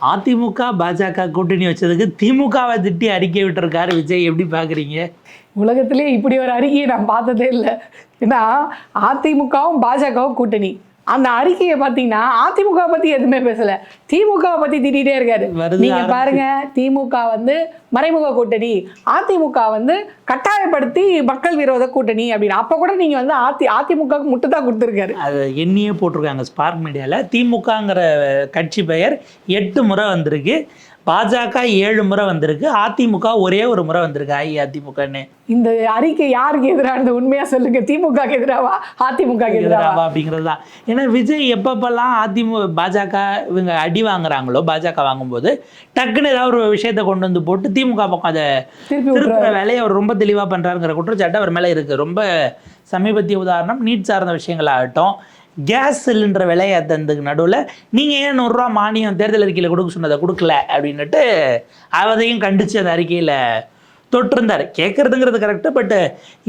அதிமுக பாஜக கூட்டணி வச்சதுக்கு திமுகவை திட்டி அறிக்கை விட்டுருக்காரு விஜய், எப்படி பார்க்குறீங்க? உலகத்திலே இப்படி ஒரு அறிக்கையை நான் பார்த்ததே இல்லை. ஏன்னா அதிமுகவும் பாஜகவும் கூட்டணி, அந்த அறிக்கையை பார்த்தீங்கன்னா அதிமுக பற்றி எதுவுமே பேசலை, திமுகவை பற்றி திட்டிகிட்டே இருக்காரு. நீங்கள் பாருங்க, திமுக வந்து மறைமுக கூட்டணி, அதிமுக வந்து கட்டாயப்படுத்தி மக்கள் விரோத கூட்டணி அப்படின்னு. அப்போ கூட நீங்கள் வந்து அதிமுக முட்டு தான் கொடுத்துருக்காரு. அது எண்ணியே போட்டிருக்காங்க ஸ்பார்க் மீடியாவில். திமுகங்கிற கட்சி பெயர் 8 முறை வந்திருக்கு, பாஜக 7 முறை வந்திருக்கு, அதிமுக ஒரே ஒரு முறை வந்திருக்கு அஇஅதிமுகன்னு. இந்த அறிக்கை யாருக்கு எதிரானது உண்மையா சொல்லுங்க? திமுக எதிராவா அதிமுக எதிராவா அப்படிங்கிறது தான். ஏன்னா விஜய் எப்பப்பெல்லாம் அதிமுக பாஜக இவங்க அடி வாங்குறாங்களோ, பாஜக வாங்கும்போது டக்குன்னு ஏதாவது ஒரு விஷயத்தை கொண்டு வந்து போட்டு திமுக பக்கம் அதை திருப்புற வேலையை அவர் ரொம்ப தெளிவாக பண்ணுறாருங்கிற குற்றச்சாட்டு அவர் மேலே இருக்குது. ரொம்ப சமீபத்திய உதாரணம் நீட் சார்ந்த விஷயங்கள் ஆகட்டும், கேஸ் சிலிண்டர் விலையேற்றதுக்கு நடுவில் நீங்கள் ஏன் 100 ரூபா மானியம் தேர்தல் அறிக்கையில் கொடுக்க சொன்னதை கொடுக்கல அப்படின்னுட்டு அதையும் கண்டித்து அந்த அறிக்கையில் தொட்டிருந்தார். கேட்குறதுங்கிறது கரெக்டு, பட்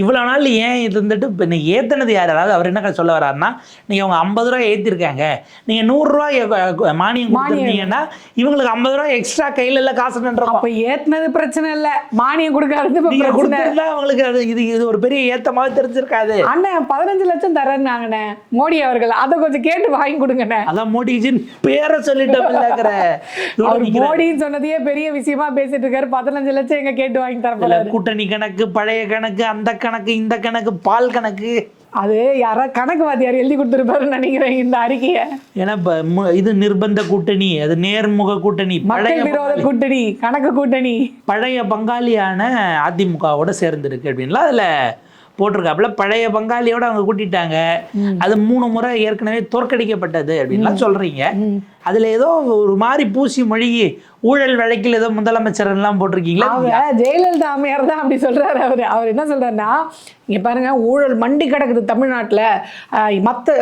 இவ்வளோ நாள் ஏன் இது இருந்துட்டு இப்போ நீங்கள் ஏற்றினது யார்? அதாவது அவர் என்ன சொல்ல வர்றாருன்னா, நீங்கள் அவங்க 50 ரூபா ஏற்றிருக்காங்க, நீங்கள் 100 ரூபா மானியம் கொடுத்துருந்தீங்கன்னா இவங்களுக்கு 50 ரூபா எக்ஸ்ட்ரா கையில் இல்லை காசு நின்றோம். அப்போ ஏற்றினது பிரச்சனை இல்லை, மானியம் கொடுக்காது கொடுத்துருந்தா அவங்களுக்கு அது இது ஒரு பெரிய ஏற்றமாக தெரிஞ்சிருக்காது. அண்ணன் 15 லட்சம் தரேன்னாங்கண்ணே மோடி அவர்கள், அதை கொஞ்சம் கேட்டு வாங்கி கொடுங்கண்ணே. அதான் மோடிஜின்னு பேரை சொல்லிட்டு மோடின்னு சொன்னதையே பெரிய விஷயமா பேசிட்டு இருக்காரு. 15 லட்சம் எங்க கேட்டு வாங்கி கூட்டணி கணக்கு, பழைய கணக்கு, அந்த கணக்கு, இந்த கணக்கு, பால் கணக்கு, அது யாரா கணக்கு வாத்தியார் எழுதி கொடுத்துருப்பாருன்னு நினைக்கிறேன் இந்த அறிக்கையை. ஏன்னா இது நிர்பந்த கூட்டணி, அது நேர்முக கூட்டணி, மக்கள் விரோத கூட்டணி, கணக்கு கூட்டணி, பழைய பங்காளியான அதிமுகவோட சேர்ந்துருக்கு அப்படின்லாம் அதுல போட்டிருக்காப்புல. பழைய பங்காளியோட அவங்க கூட்டிட்டாங்க, அது 3 முறை ஏற்கனவே தோற்கடிக்கப்பட்டது அப்படின்லாம் சொல்றீங்க. அதுல ஏதோ ஒரு மாதிரி பூசி மொழிகி ஊழல் வழக்கில் ஏதோ முதலமைச்சர் எல்லாம் போட்டிருக்கீங்களா? ஜெயலலிதா அம்மையார் தான் அப்படி சொல்றாரு. அவர் என்ன சொல்றாருன்னா, இங்க பாருங்க ஊழல் மண்டி கிடக்குது தமிழ்நாட்டில், மற்ற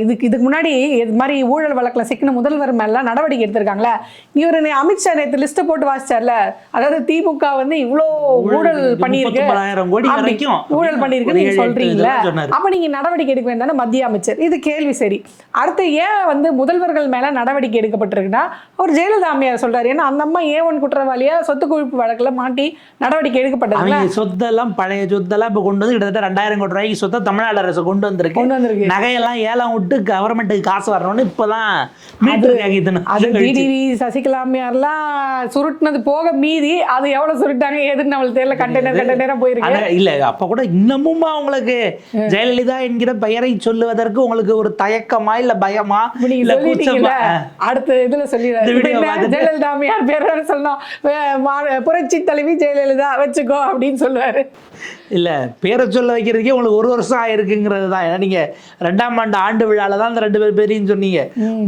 இதுக்கு முன்னாடி இது மாதிரி ஊழல் வழக்கில் சிக்கின முதல்வர் மேலாம் நடவடிக்கை எடுத்திருக்காங்களே, இவர் அமித்ஷா நேற்று லிஸ்ட்டை போட்டு வாசிச்சார்ல, அதாவது திமுக வந்து இவ்வளோ ஊழல் பண்ணியிருக்கு, 30,000 கோடி வரைக்கும் ஊழல் பண்ணியிருக்கு நீங்க சொல்றீங்களா? அப்ப நீங்க நடவடிக்கை எடுக்க வேண்டாம் மத்திய அமைச்சர், இது கேள்வி. சரி, அடுத்து ஏன் வந்து முதல்வர்கள் மேல நடவடிக்கை எடுக்கப்பட்டிருக்குன்னா அவர் ஜெயலலிதா அம்மையார் சொல்றாரு. ஏன்னா அந்த அம்மா A1 குற்றவாளியா சொத்து குவிப்பு வழக்குல மாட்டி நடவடிக்கை எடுக்கப்பட்டது. சொத்தெல்லாம் பழைய சொத்தெல்லாம் இப்ப கொண்டு வந்து கிட்டத்தட்ட 2000 கோடி ரூபாய்க்கு சொத்தை தமிழ்நாடு அரசு கொண்டு வந்திருக்கு. நகையெல்லாம் ஏலம் விட்டு கவர்மெண்ட்டுக்கு காசு வரணும்னு இப்பதான் டிடிவி சசிகலா அம்மையார்லாம் சுருட்டினது போக மீதி அது எவ்வளவு சுருட்டாங்க ஏதுன்னு நம்மளுக்கு தெரியல. கண்டெய்னரா போயிருக்கு. இல்ல அப்ப கூட இன்னமும் உங்களுக்கு ஜெயலலிதா என்கிற பெயரை சொல்லுவதற்கு உங்களுக்கு ஒரு தயக்கமா இல்ல பயமா? அடுத்த இதுல சொல்லிடுறாரு, ஜெயலலிதா அம்மையார் பேர் சொல்லணும், புரட்சி தலைவி ஜெயலலிதா வச்சுக்கோ அப்படின்னு சொல்லுவாரு. இல்ல பேரை சொல்ல வைக்கிறதுக்கே உங்களுக்கு 1 வருஷம் ஆயிருக்குங்கிறது தான். ஏன்னா நீங்க 2ஆம் ஆண்டு விழால தான் அந்த 2 பேரையும் சொன்னீங்க.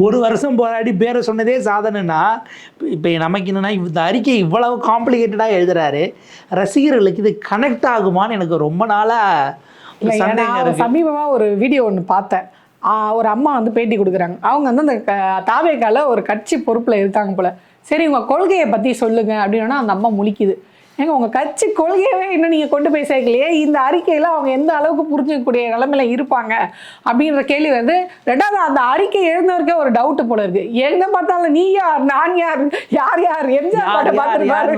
1 வருஷம் போராடி பேரை சொன்னதே சாதனைனா, இப்ப நமக்கு என்னன்னா இந்த அறிக்கை இவ்வளவு காம்ப்ளிகேட்டடா எழுதுறாரு, ரசிகர்களுக்கு இது கனெக்ட் ஆகுமான்னு எனக்கு ரொம்ப நாளா சந்தேகம் இருக்கு. சமீபமா ஒரு வீடியோ ஒன்று பார்த்தேன். ஒரு அம்மா வந்து பேட்டி கொடுக்குறாங்க. அவங்க வந்து அந்த தாவேக்கால ஒரு கட்சி பொறுப்பில் இருக்காங்க போல. சரி உங்கள் கொள்கையை பற்றி சொல்லுங்க அப்படின்னா அந்த அம்மா முழிக்குது. ஏங்க உங்கள் கட்சி கொள்கையவே இன்னும் நீங்கள் கொண்டு போய் சேர்க்கலையே, இந்த அறிக்கையில் அவங்க எந்த அளவுக்கு புரிஞ்சிக்கக்கூடிய நிலைமையில இருப்பாங்க அப்படின்ற கேள்வி வந்து. ரெண்டாவது அந்த அறிக்கை எழுந்தவருக்கே ஒரு டவுட்டு போல இருக்கு. எங்க பார்த்தாலும் நீ யார் நான் யார் யார் யார் எம்ஜிஆர் பாட்டை பார்த்துருப்பாரு,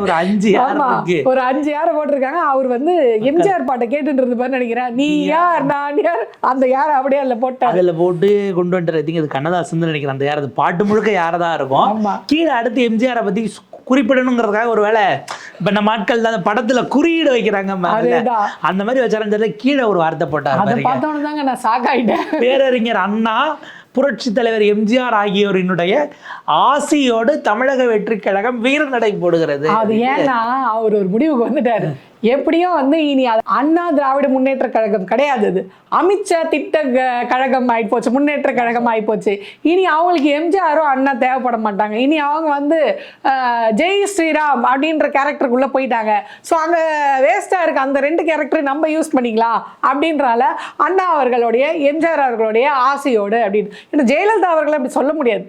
ஒரு 5 யாரை போட்டிருக்காங்க. அவர் வந்து எம்ஜிஆர் பாட்டை கேட்டுட்டு இருப்பாரு நினைக்கிறேன். நீ யார் நான் யார், அந்த யார் அப்படியே அதில் போட்டார், அதில் போட்டு கொண்டு வந்துட்டு அது கண்ணதாசன் நினைக்கிறேன். அந்த யார் அது பாட்டு முழுக்க யாரதான் இருக்கும். கீழே அடுத்து எம்ஜிஆரை பற்றி குறிப்பிடணுங்கிறதுக்காக ஒரு வேலை இப்ப நம்ம ஆட்கள் தான் படத்துல குறியீடு வைக்கிறாங்க, அந்த மாதிரி வச்சாரு. கீழே ஒரு வார்த்தை போட்டாங்க, பேரறிஞர் அண்ணா, புரட்சி தலைவர் எம்ஜிஆர் ஆகியோரினுடைய ஆசியோடு தமிழக வெற்றி கழகம் வீரநடை போடுகிறது. அது ஏன்னா அவர் ஒரு முடிவுக்கு வந்துட்டாரு. எப்படியும் வந்து இனி அண்ணா திராவிட முன்னேற்ற கழகம் கிடையாது, அது அமித்ஷா திட்ட கழகம் ஆயிப்போச்சு, முன்னேற்ற கழகம் ஆயிப்போச்சு. இனி அவங்களுக்கு எம்ஜிஆரும் அண்ணா தேவைப்பட மாட்டாங்க. இனி அவங்க வந்து ஜெய் ஸ்ரீராம் அப்படின்ற கேரக்டருக்குள்ள போயிட்டாங்க. ஸோ அங்கே வேஸ்டா இருக்கு, அந்த 2 கேரக்டர் நம்ம யூஸ் பண்ணிக்கலாம் அப்படின்றால அண்ணா அவர்களுடைய எம்ஜிஆர் அவர்களுடைய ஆசையோடு அப்படின்னு. ஏன்னா ஜெயலலிதா அவர்களை அப்படி சொல்ல முடியாது.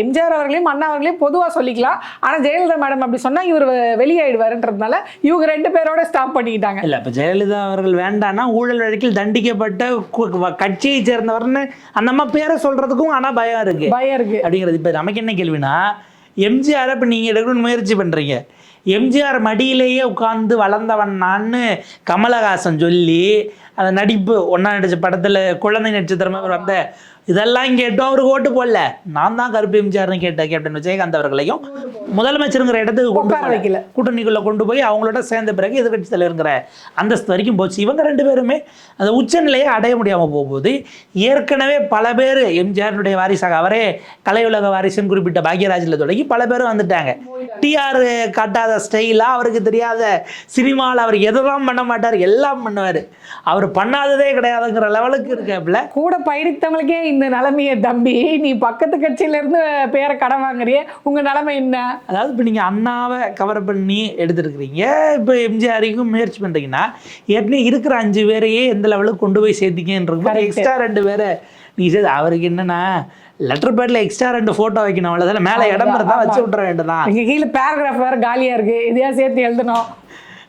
எம்ஜிஆர் அவர்களையும் அண்ணா அவர்களையும் பொதுவாக சொல்லிக்கலாம். ஆனால் ஜெயலலிதா மேடம் அப்படி சொன்னா இவர் வெளியாயிடுவாருன்றதுனால இவங்க 2 பேரோட பண்ணிட்டாங்க. இல்ல இப்ப ஜெயலலிதா அவர்கள் வேண்டானா ஊழல் வழக்கில் தண்டிக்கப்பட்ட கட்சியை சேர்ந்தவர்னு அந்த அம்மா பேரை சொல்றதுக்கும் ஆனா பயம் இருக்கு அப்படிங்கிறது. இப்ப நமக்கு என்ன கேள்வினா, எம்ஜிஆரை இப்போ நீங்கள் எடுக்கணும்னு முயற்சி பண்ணுறீங்க. எம்ஜிஆர் மடியிலேயே உட்கார்ந்து வளர்ந்தவன் நான்னு கமலஹாசன் சொல்லி அந்த நடிப்பு ஒன்றா நடித்த படத்தில் குழந்தை நட்சத்திரமாக வந்த இதெல்லாம் கேட்டோம். அவருக்கு ஓட்டு போடல. நான் தான் கருப்பு எம்ஜிஆர்னு கேட்ட கேப்டன் விஜயகாந்த் அவர்களையும் முதலமைச்சருங்கிற இடத்துக்கு கொண்டு வைக்கல, கூட்டணிக்குள்ளே கொண்டு போய் அவங்களோட சேர்ந்த பிறகு எதிர்கட்சி தலைவருங்கிற அந்தஸ்து வரைக்கும் போச்சு. இவங்க 2 பேருமே அந்த உச்சநிலையை அடைய முடியாமல் போகும்போது ஏற்கனவே பல பேர் எம்ஜிஆருடைய வாரிசாக, அவரே கலையுலக வாரிசுன்னு குறிப்பிட்ட பாக்யராஜில் தொடங்கி பல பேரும் வந்துட்டாங்க. டிஆர் காட்டாத ஸ்டைலாக, அவருக்கு தெரியாத சினிமாவில் அவர் எதெல்லாம் பண்ண மாட்டார், எல்லாம் பண்ணுவார். அவர் பண்ணாததே கிடையாதுங்கிற லெவலுக்கு இருக்காப்புல. கூட பயணித்தவங்களுக்கே இந்த நிலைமையை தம்பி, நீ பக்கத்து கட்சியில இருந்து பேரை கடன் வாங்குறிய, உங்க நிலைமை என்ன? அதாவது இப்போ நீங்கள் அண்ணாவை கவர் பண்ணி எடுத்துருக்கிறீங்க, இப்போ எம்ஜிஆருக்கும் முயற்சி பண்ணுறீங்கன்னா ஏற்கனவே இருக்கிற 5 பேரையே எந்த லெவலுக்கு கொண்டு போய் சேர்த்திக்கின்றது எக்ஸ்ட்ரா 2 பேரை நீங்கள் சேர்த்து. அவருக்கு என்னன்னா லெட்டர் பேட்ல எக்ஸ்ட்ரா 2 ஃபோட்டோ வைக்கணும், அவ்வளோதானே. மேலே இடம் இருந்தா வச்சு விட்ற வேண்டியதான். இங்கே கீழே பேராகிராஃப் வேறு காலியாக இருக்கு, இதையா சேர்த்து எழுதணும்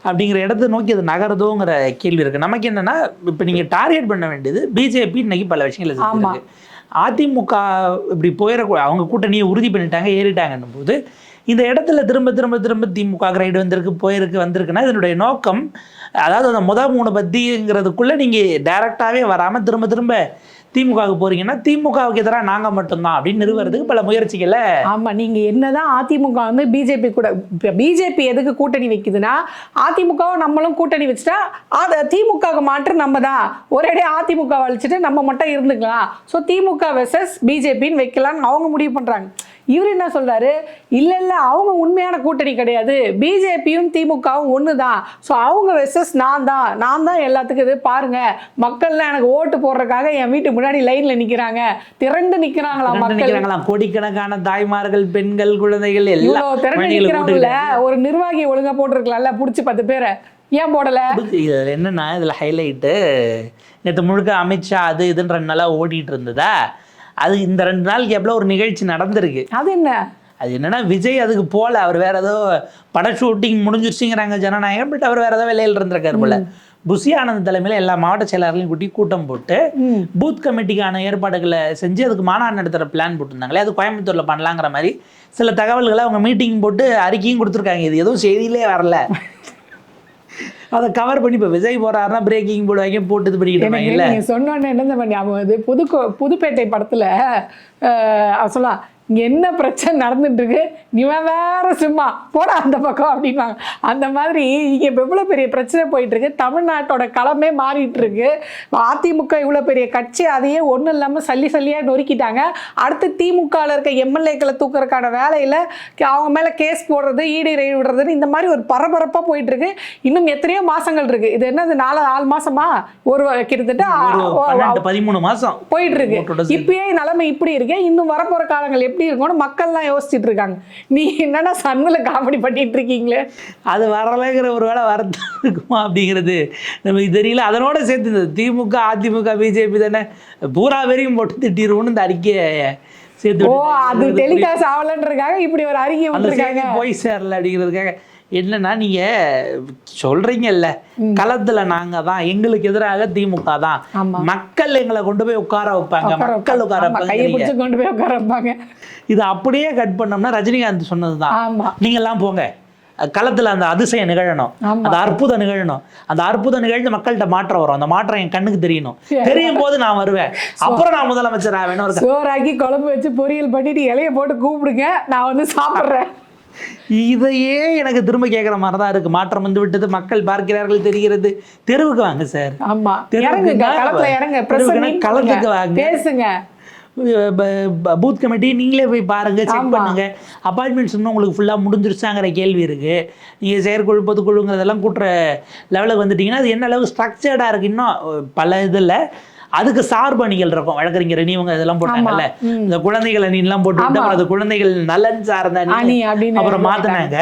அப்படிங்கிற இடத்த நோக்கி அது நகருதோங்கிற கேள்வி இருக்குது. நமக்கு என்னென்னா இப்போ நீங்கள் டார்கெட் பண்ண வேண்டியது பிஜேபி இன்னைக்கு பல விஷயங்கள் செஞ்சுருக்கு. அதிமுக இப்படி போயிடக்கூடாது, அவங்க கூட்டணியை உறுதி பண்ணிட்டாங்க, ஏறிட்டாங்கன்னும் போது இந்த இடத்துல திரும்ப திரும்ப திரும்ப திமுக ரைடு வந்திருக்கு, போயிருக்கு, வந்திருக்குன்னா இதனுடைய நோக்கம், அதாவது அந்த முதல் 3 பத்திங்கிறதுக்குள்ளே நீங்கள் டைரெக்டாகவே வராமல் திரும்ப திரும்ப திமுகவுக்கு போறீங்கன்னா திமுகவுக்கு எதிராக நாங்கள் மட்டும்தான் அப்படின்னு நிறுவறதுக்கு பல முயற்சிகளை. ஆமாம், நீங்கள் என்னதான் அதிமுக வந்து பிஜேபி கூட, இப்போ பிஜேபி எதுக்கு கூட்டணி வைக்குதுன்னா அதிமுகவும் நம்மளும் கூட்டணி வச்சுட்டா அதை திமுகவுக்கு மாற்று நம்ம தான் ஒரேடே அதிமுக வலிச்சுட்டு நம்ம மட்டும் இருந்துக்கலாம். ஸோ திமுக வெர்சஸ் பிஜேபின்னு வைக்கலாம்னு அவங்க முடிவு பண்ணுறாங்க. இவர் என்ன சொல்றாரு, இல்லை இல்லை அவங்க உண்மையான கூட்டணி கிடையாது, பிஜேபியும் திமுகவும் ஒன்று தான், ஸோ அவங்க வெர்சஸ் நான் தான் எல்லாத்துக்கும் இது பாருங்க, மக்கள்லாம் எனக்கு ஓட்டு போடுறதுக்காக என் வீட்டு முன்னாடி லைன்ல நிற்கிறாங்க, திரண்டு நிற்கிறாங்களாம் மக்கள், கோடிக்கணக்கான தாய்மார்கள், பெண்கள், குழந்தைகள் எல்லாம் திரண்டு நிற்கிறாங்கல்ல. ஒரு நிர்வாகி ஒழுங்கா போட்டிருக்கலாம்ல, பிடிச்சி 10 பேரை ஏன் போடலை? இதில் என்னன்னா, இதில் ஹைலைட்டு நேற்று முழுக்க அமித்ஷா அது இதுன்னு 2 நாளாக ஓடிட்டு இருந்ததா, அது இந்த 2 நாள் கேப்ல ஒரு நிகழ்ச்சி நடந்திருக்கு. அது என்ன? அது என்னன்னா, விஜய் அதுக்கு போல, அவர் வேற ஏதோ பட ஷூட்டிங் முடிஞ்சிருச்சுங்கிறாங்க ஜனநாயகம், பட் அவர் வேற ஏதோ வேலையில் இருந்திருக்காரு போல. புசி ஆனந்த் தலைமையில் எல்லா மாவட்ட செயலாளர்களையும் கூட்டி கூட்டம் போட்டு பூத் கமிட்டிக்கான ஏற்பாடுகளை செஞ்சு அதுக்கு மாநாடு நடத்துகிற பிளான் போட்டிருந்தாங்களே, அது கோயம்புத்தூரில் பண்ணலாங்கிற மாதிரி சில தகவல்களை அவங்க மீட்டிங் போட்டு அறிக்கையும் கொடுத்துருக்காங்க. இது எதுவும் செய்தியிலே வரல. அதை கவர் பண்ணி இப்போ விஜய் போறாருன்னா பிரேக்கிங் போடுவாங்க, போட்டு இது பண்ணிக்கிட்டு இருப்பாங்க. இல்லை சொன்னோன்னே என்ன பண்ணி அவங்க புதுப்பேட்டை படத்தில் சொல்லலாம், இங்கே என்ன பிரச்சனை நடந்துட்டு இருக்கு, நீவன் வேற சும்மா போடா அந்த பக்கம் அப்படின்வாங்க. அந்த மாதிரி இங்கே இப்போ எவ்வளோ பெரிய பிரச்சனை போயிட்டு இருக்கு, தமிழ்நாட்டோட களமே மாறிட்டு இருக்கு. அதிமுக இவ்வளோ பெரிய கட்சி, அதையே ஒன்றும் இல்லாமல் சல்லியாக நொறுக்கிட்டாங்க. அடுத்து திமுகவில் இருக்க எம்எல்ஏக்களை தூக்குறதுக்கான வேலையில் அவங்க மேலே கேஸ் போடுறது, ஈடு ரெய்டு விடுறதுன்னு இந்த மாதிரி ஒரு பரபரப்பாக போயிட்டு இருக்கு. இன்னும் எத்தனையோ மாசங்கள் இருக்கு. இது என்னது 4 மாசமா, ஒரு கிட்டத்தட்ட 13 மாசம் போயிட்டு இருக்கு. இப்பயே நிலைமை இப்படி இருக்கு, இன்னும் வரப்போற காலங்கள் எப்படி இருக்கும்னு மக்கள்லாம் யோசிச்சுட்டு இருக்காங்க. நீ என்னன்னா சன்னுல காமெடி பண்ணிட்டு இருக்கீங்களே, அது வரலைங்கிற ஒரு வேளை வரதான் இருக்குமா அப்படிங்கிறது நமக்கு தெரியல. அதனோட சேர்த்து இந்த திமுக அதிமுக பிஜேபி தானே பூரா வரையும் போட்டு திட்டிடுவோம்னு இந்த அறிக்கையை சேர்த்து. ஓ, அது டெலிகாஸ்ட் ஆகலன்றதுக்காக இப்படி ஒரு அறிக்கை விட்டுருக்காங்க, போய் சேரல அப்படிங்கிறதுக்காக. என்னன்னா, நீங்க சொல்றீங்கல்ல களத்துல நாங்க தான், எங்களுக்கு எதிராக திமுக தான், மக்கள் எங்களை கொண்டு போய் உட்கார வைப்பாங்க, மக்கள் உட்கார கொண்டு போய் உட்கார வைப்பாங்க. இது அப்படியே கட் பண்ணோம்னா ரஜினிகாந்த் சொன்னதுதான், நீங்க எல்லாம் போங்க களத்துல அந்த அதிசயம் நிகழணும், அந்த அற்புதம் நிகழணும், அந்த அற்புதம் நிகழ்ந்து மக்கள்கிட்ட மாற்றம் வரும், அந்த மாற்றம் என் கண்ணுக்கு தெரியணும், தெரியும் போது நான் வருவேன், அப்புறம் நான் முதலமைச்சர் ஆவேன்னு ஒரு சோறாக்கி குழம்பு வச்சு பொரியல் பண்ணிட்டு இலைய போட்டு கூப்பிடுங்க, நான் வந்து சாப்பிட்றேன். இதையே எனக்கு திரும்ப கேட்குற மாதிரி தான் இருக்கு. மாற்றம் வந்து விட்டது, மக்கள் பார்க்கிறார்கள், தெரிகிறது, தெருவுக்கு வாங்க சார். ஆமா, களத்துக்கு வாங்க, பேசுங்க. பூத் கமிட்டி நீங்களே போய் பாருங்க, செக் பண்ணுங்க. அப்பாயின்மெண்ட்ஸ் இன்னும் உங்களுக்கு ஃபுல்லாக முடிஞ்சிருச்சாங்கிற கேள்வி இருக்கு. நீங்கள் செயற்குழு பொதுக்குழுங்கிறதெல்லாம் கூட்டுற லெவலுக்கு வந்துட்டீங்கன்னா அது என்ன அளவுக்கு ஸ்ட்ரக்சர்டாக இருக்கு. இன்னும் பல இதில் அதுக்கு சார்பு அணிகள் இருக்கும், வழக்கறிஞர் அணி, இவங்க இதெல்லாம் போட்டாங்கல்ல, இந்த குழந்தைகள் அணிலாம் போட்டு அது குழந்தைகள் நலன் சார்ந்த அணி அப்புறம் மாத்தினாங்க.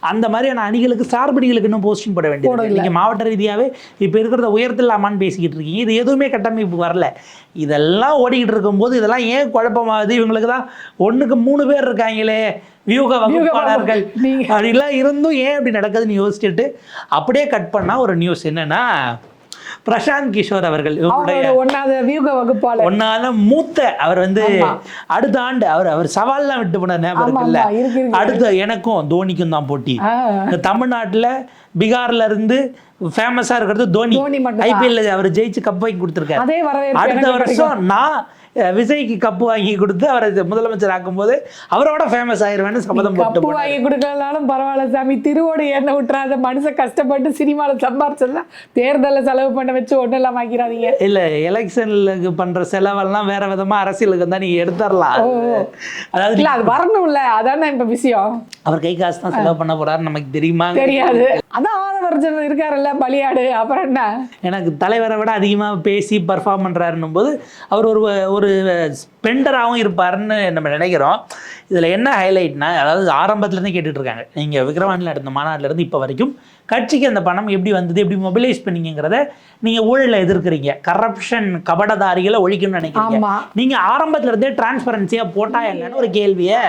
அந்த மாதிரியான அணிகளுக்கு சார்பு அணிகளுக்கு இன்னும் போஸ்டிங் போட வேண்டியது. நீங்கள் மாவட்ட ரீதியாகவே இப்போ இருக்கிறத உயர்த்தில்லாமான்னு பேசிக்கிட்டு இருக்கீங்க. இது எதுவுமே கட்டமைப்பு வரல. இதெல்லாம் ஓடிக்கிட்டு இருக்கும்போது இதெல்லாம் ஏன் குழப்பமாகுது? இவங்களுக்கு தான் 1க்கு 3 பேர் இருக்காங்களே வியூக வகுப்பாளர்கள் அப்படிலாம் இருந்தும் ஏன் அப்படி நடக்குதுன்னு யோசிச்சுட்டு அப்படியே கட் பண்ணால் ஒரு நியூஸ் என்னன்னா, பிரசாந்த் கிஷோர் அவர்கள் அவங்களோட ஒன்னாவது வியூக வகுப்பாளர், ஒன்னால மூத்த அவர் வந்து அடுத்த ஆண்டு அவர் சவால்லாம் விட்டு போன ஞாபகம் இருக்குல்ல, அடுத்த எனக்கும் தோனிக்கும் தான் போட்டி. தமிழ்நாட்டுல பீகார்ல இருந்து ஃபேமஸா இருக்கிறது தோனி. ஐபிஎல் அவர் ஜெயிச்சு கப் வாங்கி கொடுத்துருக்காரு. அடுத்த வருஷம் நான் விஜய்க்கு கப்பு வாங்கி கொடுத்து அவரை முதலமைச்சர் ஆக்கும் போது அவரோட ஃபேமஸ் ஆயிருவேன்னு சபதம் போட்டு. கப்பு வாங்கி கொடுக்கலனாலும் பரவாயில்ல சாமி, திருவோடு ஏண்ண விட்டுறாத. மனுஷன் கஷ்டப்பட்டு சினிமாவில் சம்பாரிச்சதுலாம் தேர்தலில் செலவு பண்ண வச்சு ஒன்றும் இல்லாம ஆக்கிறாதீங்க. இல்ல எலெக்ஷனுக்கு பண்ற செலவெல்லாம் வேற விதமா அரசியலுக்கு தான் நீங்க எடுத்துடலாம். அதாவது இல்ல, அது வரணும்ல, அதானே இப்ப விஷயம். அவர் கை காசு தான் செலவு பண்ண போறாரு நமக்கு தெரியுமா? தெரியாது. அதான் ஆதவர்ஜன் இருக்காருல்ல பலியாடு, அப்புறம் என்ன? எனக்கு தலைவரை விட அதிகமா பேசி பர்ஃபார்ம் பண்றாருன்னும் போது அவர் ஒரு ஸ்பெண்டராகவும் இருப்பாருன்னு நம்ம நினைக்கிறோம். இதில் என்ன ஹைலைட்னா, அதாவது ஆரம்பத்துலேருந்து கேட்டுட்டு இருக்காங்க, நீங்கள் விக்ரவாண்டியில் நடந்த மாநாட்டிலேருந்து இப்போ வரைக்கும் கட்சிக்கு அந்த பணம் எப்படி வந்தது, எப்படி மொபிலைஸ் பண்ணீங்கிறத நீங்கள் ஊழலை எதிர்க்கிறீங்க, கரப்ஷன் கபடதாரிகளை ஒழிக்கணும்னு நினைக்கிறீங்க. நீங்கள் ஆரம்பத்துல இருந்தே டிரான்ஸ்பரன்சியாக போட்டா என்னன்னு ஒரு கேள்வியை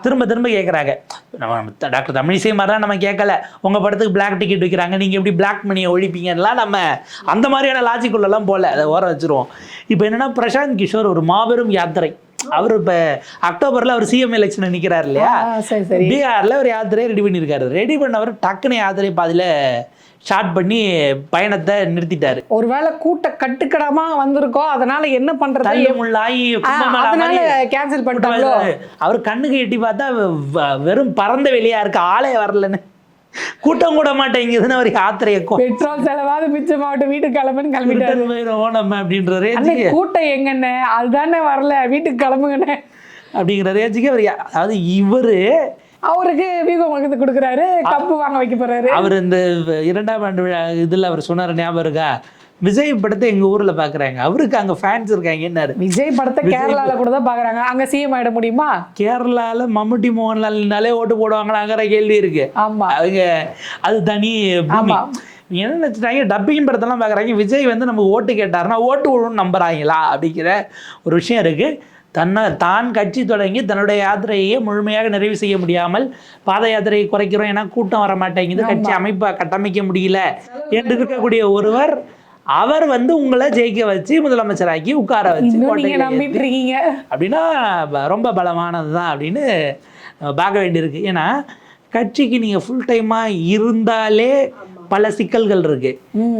திரும்ப திரும்ப கேட்குறாங்க. நம்ம டாக்டர் தமிழிசை மாதிரிலாம் நம்ம கேட்கல, உங்கள் படத்துக்கு பிளாக் டிக்கெட் வைக்கிறாங்க, நீங்கள் எப்படி பிளாக் மணியை ஒழிப்பீங்கலாம் நம்ம அந்த மாதிரியான லாஜிக்குள்ளெல்லாம் போல, அதை ஓர வச்சுருவோம். இப்போ என்னென்னா, பிரசாந்த் கிஷோர் ஒரு மாபெரும் யாத்திரை. அவர் இப்போ அக்டோபரில் அவர் சிஎம் எலெக்ஷன் நிற்கிறார் இல்லையா, பீகாரில் ஒரு யாத்திரையை ரெடி பண்ணியிருக்காரு. ரெடி பண்ணவர் டக்குன்னு யாத்திரை பாதியில் ஸ்டார்ட் பண்ணி பயணத்தை நிறுத்திட்டாரு. ஒருவேளை கூட்ட கட்டுக்கடமா வந்திருக்கோம், அதனால என்ன பண்றது, கேன்சல் பண்ணிட்டாங்க. அவர் கண்ணுக்கு எட்டி பார்த்தா வெறும் பறந்த வெளியா இருக்கு, ஆளே வரலன்னு, கூட்டம் கூட மாட்டேங்குதுன்னு ஒரு யாத்திரையை பெட்ரோல் செலவாது மிச்சமாவட்டும், வீட்டுக்கு கிளம்புன்னு கிளம்பிட்டாரு நம்ம அப்படின்ற கூட்டம் எங்கன்னு அதுதானே வரல, வீட்டுக்கு கிளம்புங்கன்னு அப்படிங்கிற ரேஞ்சுக்கு அவர். அதாவது இவரு அவருக்கு வியூகம் வகுத்து கொடுக்குறாரு, கப்பு வாங்க வைக்க போறாரு. அவர் இந்த 2ஆம் ஆண்டு விழா இதில் அவர் சொன்னார் ஞாபகம் இருக்கா, விஜய் படத்தை எங்க ஊர்ல பாக்குறாங்க, அவருக்கு அங்க ஃபேன்ஸ் இருக்காங்க. விஜய் படத்தை கேரளால கூட தான் பாக்குறாங்க, அங்க சிஎம் ஆயிட முடியுமா? கேரளால மம்முட்டி மோகன்லால்னாலே ஓட்டு போடுவாங்களாங்கிற கேள்வி இருக்கு. ஆமா, அவங்க அது தனி. என்ன நினைச்சிட்டாங்க, டப்பிங் படத்தெல்லாம் பாக்குறாங்க, விஜய் வந்து நம்ம ஓட்டு கேட்டாருன்னா ஓட்டு விழுன்னு நம்புறாங்களா அப்படிங்கிற ஒரு விஷயம் இருக்கு. தான் கட்சி தொடங்கி தன்னுடைய யாத்திரையை முழுமையாக நிறைவு செய்ய முடியாமல் பாத யாத்திரையை குறைக்கிறோம், ஏன்னா கூட்டம் வர மாட்டேங்குது, கட்சி அமைப்பை கட்டமைக்க முடியல என்று இருக்கக்கூடிய ஒருவர், அவர் வந்து உங்களை ஜெயிக்க வச்சு முதலமைச்சராக்கி உட்கார வச்சு அப்படின்னா ரொம்ப பலமானது தான் அப்படின்னு பார்க்க வேண்டியிருக்கு. ஏன்னா கட்சிக்கு நீங்கள் ஃபுல் டைமாக இருந்தாலே பல சிக்கல்கள் இருக்கு.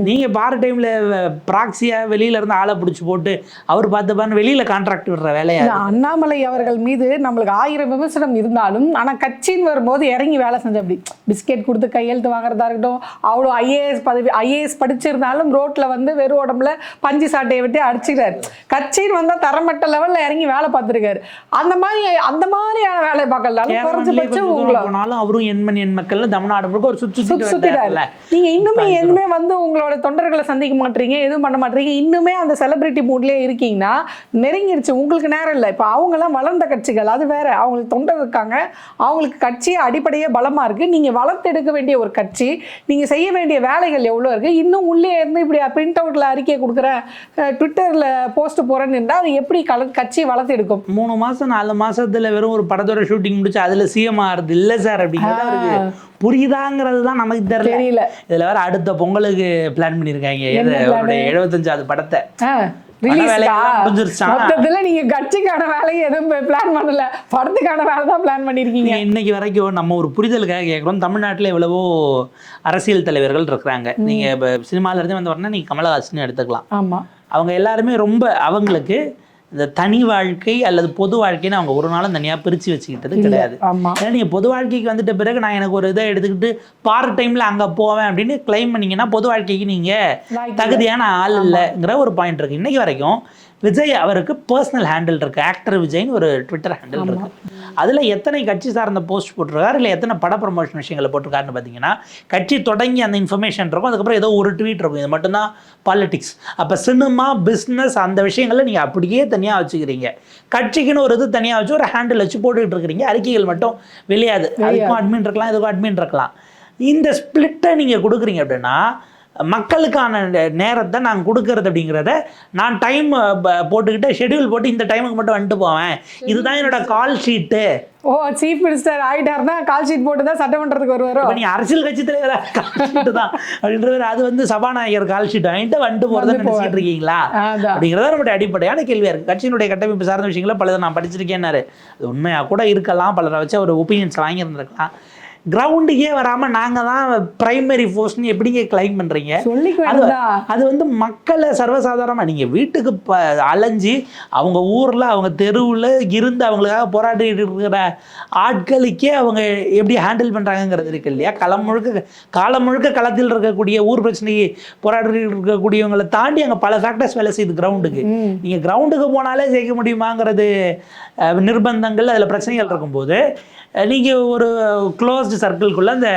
நீங்க பார்ட் டைம்ல ப்ராக்சியா வெளியில இருந்து ஆளை பிடிச்சி போட்டு அவர் பார்த்துப்பான்னு வெளியில கான்ட்ராக்ட் விடுற வேலையா? அண்ணாமலை அவர்கள் மீது நம்மளுக்கு 1000 விமர்சனம் இருந்தாலும் ஆனா கட்சின்னு வரும்போது இறங்கி வேலை செஞ்ச, அப்படி பிஸ்கெட் கொடுத்து கையெழுத்து வாங்குறதா இருக்கட்டும், அவ்வளோ ஐஏஎஸ் படிச்சிருந்தாலும் ரோட்ல வந்து வெறும் உடம்புல பஞ்சு சாட்டையை விட்டு அடிச்சுக்கிறாரு. கட்சின்னு வந்தா தரமட்ட லெவல்ல இறங்கி வேலை பார்த்துருக்காரு. அந்த மாதிரியான வேலை பார்க்கலாம். அவரும் எண் மக்கள் தமிழ்நாடு முழுக்க ஒரு சுத்திட்டாருல. நீங்க இன்னுமே எதுவுமே வந்து உங்களோட தொண்டர்களை சந்திக்க மாட்டீங்க, எதுவும் பண்ண மாட்டீங்க, இன்னுமே அந்த செலிபிரிட்டி மூட்லயே இருக்கீங்கன்னா நெருங்கிடுச்சு, உங்களுக்கு நேரம் இல்லை. இப்போ அவங்கெல்லாம் வளர்ந்த கட்சிகள், அது வேற, அவங்களுக்கு தொண்டர் இருக்காங்க, அவங்களுக்கு கட்சி அடிப்படையே பலமா இருக்கு. நீங்க வளர்த்தெடுக்க வேண்டிய ஒரு கட்சி, நீங்க செய்ய வேண்டிய வேலைகள் எவ்வளோ இருக்கு. இன்னும் உள்ளே இருந்து இப்படி பிரிண்ட் அவுட்ல அறிக்கை கொடுக்குறேன், ட்விட்டர்ல போஸ்ட் போறேன்னு இருந்தா அது எப்படி கட்சி வளர்த்து எடுக்கும்? 3 மாசம் 4 மாசத்துல வெறும் ஒரு படத்தோட ஷூட்டிங் முடிச்சு அதுல சிஎம் ஆறுது இல்ல சார் அப்படிங்கிறது புரியுதாங்கிறது தான் நமக்கு தெரியல. இதுல வேற அடுத்த பொங்கலுக்கு பிளான் பண்ணிருக்காங்க 75வது படத்தை. நீங்க கட்சிக்கான வேலையை எதுவும் பிளான் பண்ணல, படத்துக்கான வேலை தான் பிளான் பண்ணிருக்கீங்க. இன்னைக்கு வரைக்கும் நம்ம ஒரு புரிதலுக்காக கேட்கிறோம். தமிழ்நாட்டுல எவ்வளவோ அரசியல் தலைவர்கள் இருக்கிறாங்க. நீங்க இப்ப சினிமால இருந்து வந்தவொடனே நீங்க கமலஹாசன் எடுத்துக்கலாம். ஆமா, அவங்க எல்லாருமே ரொம்ப அவங்களுக்கு இந்த தனி வாழ்க்கை அல்லது பொது வாழ்க்கைன்னு அவங்க ஒரு நாளும் தனியாக பிரித்து வச்சுக்கிட்டது கிடையாது. ஏன்னா நீங்கள் பொது வாழ்க்கைக்கு வந்துட்ட பிறகு நான் எனக்கு ஒரு இதை எடுத்துக்கிட்டு பார்ட் டைமில் அங்கே போவேன் அப்படின்னு கிளைம் பண்ணிங்கன்னா பொது வாழ்க்கைக்கு நீங்கள் தகுதியான ஆள் இல்லைங்கிற ஒரு பாயிண்ட் இருக்குது. இன்றைக்கி வரைக்கும் விஜய் அவருக்கு பர்சனல் ஹேண்டில் இருக்குது, ஆக்டர் விஜய்னு ஒரு ட்விட்டர் ஹேண்டில் இருக்குது. அதில் எத்தனை கட்சி சார்ந்த போஸ்ட் போட்டிருக்காரு, இல்லை எத்தனை பட ப்ரமோஷன் விஷயங்களை போட்டிருக்காருன்னு பார்த்தீங்கன்னா, கட்சி தொடங்கி அந்த இன்ஃபர்மேஷன் இருக்கும், அதுக்கப்புறம் ஏதோ ஒரு ட்வீட் இருக்கும், இது மட்டும்தான் பாலிடிக்ஸ். அப்போ சினிமா, பிஸ்னஸ் அந்த விஷயங்களை நீங்கள் அப்படியே தனியாக வச்சுக்கிறீங்க. கட்சிக்குன்னு ஒரு இது தனியாக வச்சு ஒரு ஹேண்டில் வச்சு போட்டுக்கிட்டு இருக்கிறீங்க. அறிக்கைகள் மட்டும் வெளியாது, அதுக்கும் அட்மின் இருக்கலாம், இதுக்கும் அட்மின் இருக்கலாம். இந்த ஸ்பிளிட்டை நீங்கள் கொடுக்குறீங்க அப்படின்னா மக்களுக்கான நேரத்தை நான் கொடுக்கறது அப்படிங்கிறத நான் டைம் போட்டுக்கிட்டு ஷெட்யூல் போட்டு இந்த டைமுக்கு மட்டும் வந்துட்டு போவேன், இதுதான் என்னோட கால் ஷீட்டு. ஓ, சீஃப் மினிஸ்டர் ஆயிட்டாருன்னா கால் ஷீட் போட்டு தான் சட்டமன்றத்துக்கு வருவாரோ? நீ அரசியல் கட்சி தலைவர் கால் ஷீட்டு தான் அப்படின்றது, அது வந்து சபாநாயகர் கால் ஷீட் வாங்கிட்டு வந்துட்டு போறதை நினைச்சிட்டு இருக்கீங்களா அப்படிங்கிறத நம்மளுடைய அடிப்படையான கேள்வியா இருக்கு. கட்சியினுடைய கட்டமைப்பு சார்ந்த விஷயங்களை பலதை நான் படிச்சிருக்கேன்னாரு. அது உண்மையா கூட இருக்கலாம், பலரை வச்சு அவர் ஒப்பீனியன்ஸ் வாங்கியிருந்திருக்கலாம். கிரவுண்டுக்கே வராம நாங்க தான் பிரைமரி ஃபோர்ஸ்னு எப்படிங்க கிளைம் பண்றீங்க? அது வந்து மக்களை சர்வசாதாரணமா நீங்க வீட்டுக்கு அலைஞ்சி அவங்க ஊர்ல அவங்க தெருவுல இருந்து அவங்களுக்காக போராடிட்டு இருக்கிற ஆட்களுக்கே அவங்க எப்படி ஹேண்டில் பண்றாங்கிறது இருக்கு இல்லையா? காலம் முழுக்க களத்தில் இருக்கக்கூடிய ஊர் பிரச்சனைக்கு போராடி இருக்கக்கூடியவங்களை தாண்டி அங்க பல ஃபேக்டர்ஸ் வேலை செய்யுது கிரவுண்டுக்கு. நீங்க கிரவுண்டுக்கு போனாலே ஜெயிக்க முடியுமாங்கிறது நிர்பந்தங்கள், அதுல பிரச்சனைகள் இருக்கும்போது நீங்க ஒரு க்ளோஸ்டு சர்க்கிள்குள்ள அந்த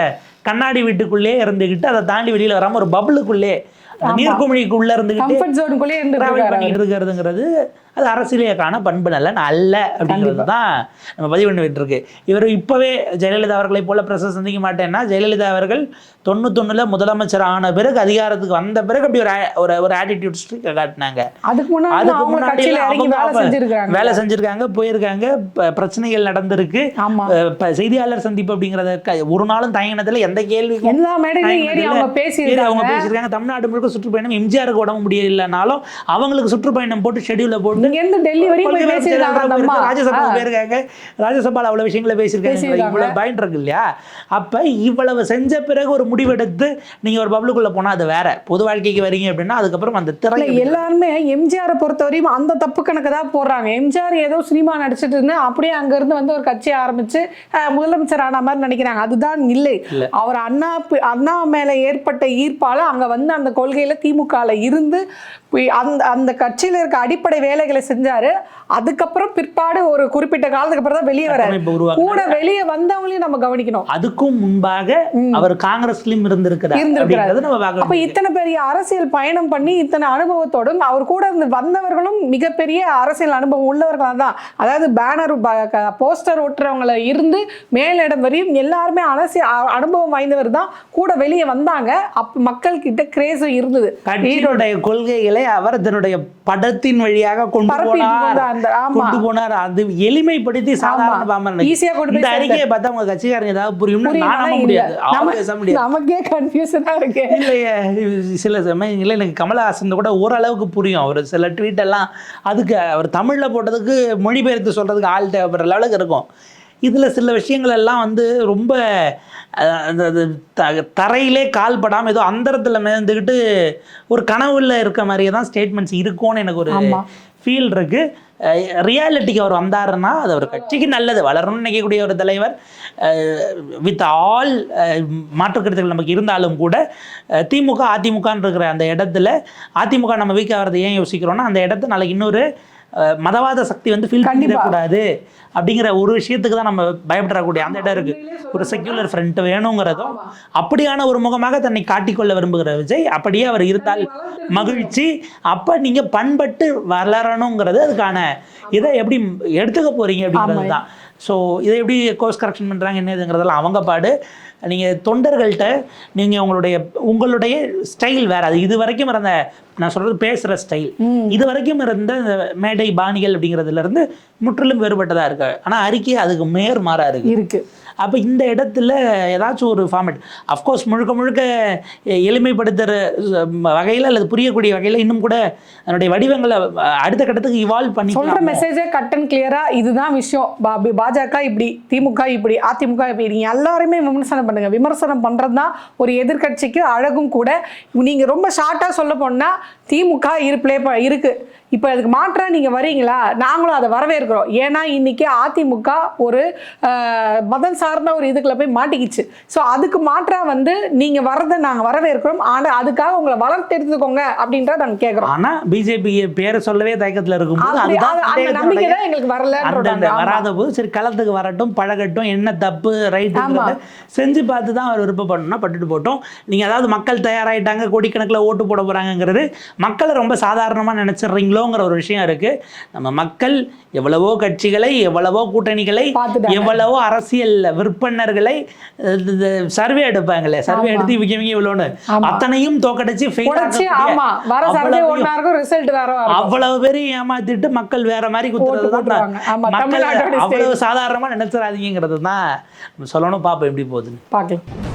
கண்ணாடி வீட்டுக்குள்ளே இருந்துக்கிட்டு அதை தாண்டி வெளியில வராம ஒரு பபுளுக்குள்ளே நீர்க்குமிழிக்குள்ள இருந்துக்கிட்டு பண்ணிட்டு இருக்கிறதுங்கிறது அது அரசியலுக்கான பண்பு நல்ல அப்படிங்கிறது தான் நம்ம பதிவு பண்ணிட்டு இருக்கு. இவர் இப்பவே ஜெயலலிதா அவர்களை போல பிரச சந்திக்க மாட்டேன்னா, ஜெயலலிதா அவர்கள் 91 முதலமைச்சர் ஆன பிறகு அதிகாரத்துக்கு வந்த பிறகு அப்படி ஒரு ஆட்டிடியூட் காட்டினாங்க. அதுக்கு முன்னாடி வேலை செஞ்சிருக்காங்க, போயிருக்காங்க, பிரச்சனைகள் நடந்திருக்கு. செய்தியாளர் சந்திப்பு அப்படிங்கறத ஒரு நாளும் தயங்கினதுல எந்த கேள்வி அவங்க பேசியிருக்காங்க. தமிழ்நாடு முழுக்க சுற்றுப்பயணம், எம்ஜிஆருக்கு உடம்பு முடியலனாலும் அவங்களுக்கு சுற்றுப்பயணம் போட்டு ஷெட்யூல போட்டு ராஜ்யசபால அவ்வளவு விஷயங்களை பேசியிருக்காங்க. பாயிண்ட் இருக்கு இல்லையா? அப்ப இவ்வளவு செஞ்ச பிறகு ஒரு முடிவெடுத்து நீங்க ஒரு பப்ளுக்குள்ள போனா அது வேற. பொது வாழ்க்கைக்கு வரீங்க அப்படின்னா அதுக்கப்புறம் அந்த திரை எல்லாருமே எம்ஜிஆரை பொறுத்தவரையும் அந்த தப்பு கணக்கு தான் போடுறாங்க. எம்ஜிஆர் ஏதோ சினிமா நடிச்சிட்டு இருந்து அப்படியே அங்க இருந்து வந்து ஒரு கட்சி ஆரம்பிச்சு முதலமைச்சர் ஆன மாதிரி நினைக்கிறாங்க. அதுதான் இல்லை. அவர் அண்ணா மேல ஏற்பட்ட ஈர்ப்பால அங்க வந்து அந்த கொள்கையில திமுகல இருந்து அந்த கட்சியில இருக்க அடிப்படை வேலைகளை செஞ்சாரு. அதுக்கப்புறம் பிற்பாடு ஒரு குறிப்பிட்ட காலத்துக்கு அப்புறம் தான் வெளியே வராரு. கூட வெளியே வந்தவங்களையும் நம்ம கவனிக்கணும். அதுக்கும் முன்பாக அவர் காங்கிரஸ்லயும் இருந்திருக்கிறார். அப்ப இத்தனை பெரிய அரசியல் பயணம் பண்ணி இத்தனை அனுபவத்தோடும் அவர் கூட வந்தவர்களும் மிகப்பெரிய அரசியல் அனுபவம் உள்ளவர்கள் தான். அதாவது பேனர் போஸ்டர் ஒட்டுறவங்கள இருந்து மேலிடம் வரையும் எல்லாருமே அரசியல் அனுபவம் வாய்ந்தவர் தான் கூட வெளியே வந்தாங்க. அப்ப மக்கள் கிட்ட கிரேஸும் இருந்தது. கொள்கைகளை அவர் தன்னுடைய படத்தின் வழியாக கொண்டு போனார். அது எளிமைப்படுத்தி சாதாரண இந்த அறிக்கையை பார்த்தா உங்க கட்சிக்காரங்க ஏதாவது புரியும்னு நம்ப முடியாது. நமக்கே கன்ஃபியூஷனா இருக்கு இல்லையே. சில சமயங்கள்ல எனக்கு கமலஹாசன் கூட ஓரளவுக்கு புரியும். அவர் சில ட்வீட் எல்லாம் அதுக்கு அவர் தமிழ்ல போட்டதுக்கு மொழிபெயர்த்து சொல்றதுக்கு ஆள் தேவைப்படுற லெவலுக்கு இருக்கும். இதுல சில விஷயங்கள் எல்லாம் வந்து ரொம்ப தரையிலே கால் படாமல் ஏதோ அந்தரத்தில் மிதந்துக்கிட்டு ஒரு கனவுல இருக்க மாதிரியே தான் ஸ்டேட்மெண்ட்ஸ் இருக்கும்னு எனக்கு ஒரு ஃபீல் இருக்கு. ரியாலிட்டிக்கு அவர் வந்தாருன்னா அது அவர் கட்சிக்கு நல்லது. வளரணும்னு நினைக்கக்கூடிய ஒரு தலைவர் வித் ஆல் மாற்றுக்கருத்துக்கள் நமக்கு இருந்தாலும் கூட திமுக அதிமுகன்னு இருக்கிற அந்த இடத்துல அதிமுக நம்ம வீக் ஆகிறது ஏன் யோசிக்கிறோன்னா, அந்த இடத்த நாளைக்கு இன்னொரு மதவாத சக்தி வந்து ஃபீல் பண்ணிடக்கூடாது அப்படிங்கிற ஒரு விஷயத்துக்கு தான் நம்ம பயப்படக்கூடிய அந்த இடம் இருக்கு. ஒரு செக்யூலர் ஃப்ரண்ட் வேணுங்கிறதும் அப்படியான ஒரு முகமாக தன்னை காட்டிக்கொள்ள விரும்புகிற விஜய் அப்படியே அவர் இருந்தால் மகிழ்ச்சி. அப்ப நீங்க பண்பட்டு வளரணுங்கிறது அதுக்கான இதை எப்படி எடுத்துக்க போறீங்க அப்படிங்கிறது தான். ஸோ இதை எப்படி கோர்ஸ் கரெக்ஷன் பண்ணுறாங்க என்னதுங்கிறதெல்லாம் அவங்க பாடு. நீங்கள் தொண்டர்கள்ட்ட நீங்கள் உங்களுடைய ஸ்டைல் வேறு. அது இது வரைக்கும் இருந்த நான் சொல்கிறது பேசுகிற ஸ்டைல் இது வரைக்கும் இருந்த மேடை பாணிகள் அப்படிங்கிறதுலேருந்து முற்றிலும் வேறுபட்டதாக இருக்கு. ஆனால் அறிக்கை அதுக்கு நேர்மாறாக இருக்கு. அப்போ இந்த இடத்துல ஏதாச்சும் ஒரு ஃபார்மேட் அஃப்கோர்ஸ் முழுக்க எளிமைப்படுத்துகிற வகையில் அல்லது புரியக்கூடிய வகையில் இன்னும் கூட அதனுடைய வடிவங்களை அடுத்த கட்டத்துக்கு இவால்வ் பண்ணி சொல்கிற மெசேஜே கட் அண்ட் கிளியராக இதுதான் விஷயம். பாஜக இப்படி, திமுக இப்படி, அதிமுக இப்படி, நீங்கள் எல்லாருமே விமர்சனம் பண்ணுங்க. விமர்சனம் பண்ணுறது தான் ஒரு எதிர்கட்சிக்கு அழகும் கூட. நீங்கள் ரொம்ப ஷார்ட்டாக சொல்ல போனால் திமுக இருக்கு, இப்போ அதுக்கு மாற்றா நீங்கள் வரீங்களா, நாங்களும் அதை வரவேற்கிறோம். ஏன்னா இன்னைக்கு அதிமுக ஒரு மதம் சார்ந்த ஒரு இதுக்குள்ள போய் மாட்டிக்கிச்சு. ஸோ அதுக்கு மாற்றா வந்து நீங்கள் வர்றதை நாங்கள் வரவேற்கிறோம். ஆனால் அதுக்காக உங்களை வளர்த்து எடுத்துக்கோங்க அப்படின்றத நாங்கள் கேட்குறோம். ஆனால் பிஜேபி பேரை சொல்லவே தயக்கத்தில் இருக்கும்போது அந்த நம்பிக்கை தான் எங்களுக்கு வராத போது சரி களத்துக்கு வரட்டும், பழகட்டும், என்ன தப்பு ரைட்டு செஞ்சு பார்த்து தான் அவர் விருப்பம் பண்ணணும்னா பட்டுட்டு போட்டோம். நீங்கள் அதாவது மக்கள் தயாராகிட்டாங்க, கோடிக்கணக்கில் ஓட்டு போட போகிறாங்கிறது மக்களை ரொம்ப சாதாரணமாக நினச்சிட்றீங்களோ அவ்வளோங்கிற ஒரு விஷயம் இருக்கு. நம்ம மக்கள் எவ்வளவோ கட்சிகளை, எவ்வளவோ கூட்டணிகளை, பார்த்துட்டாங்க. எவ்வளவோ அரசியல் விற்பனர்களை சர்வே எடுப்பாங்களே, சர்வே எடுத்து இவங்க இவ்வளோன்னு அத்தனையும் தோக்கடிச்சு உடைச்சு, ஆமா, வர சர்வே ஒண்ணா இருக்கும், ரிசல்ட் வேற வரும். அவ்வளவு பேரையும் ஏமாத்திட்டு மக்கள் வேற மாதிரி குத்துறது தான் போட்டுருவாங்க. ஆமா, மக்கள் தமிழ்நாட்டோட அவ்வளவு சாதாரணமா நினைச்சிடாதீங்கிறது தான் சொல்லணும். பாப்போம் எப்படி போகுதுன்னு. பார்க்கலாம்.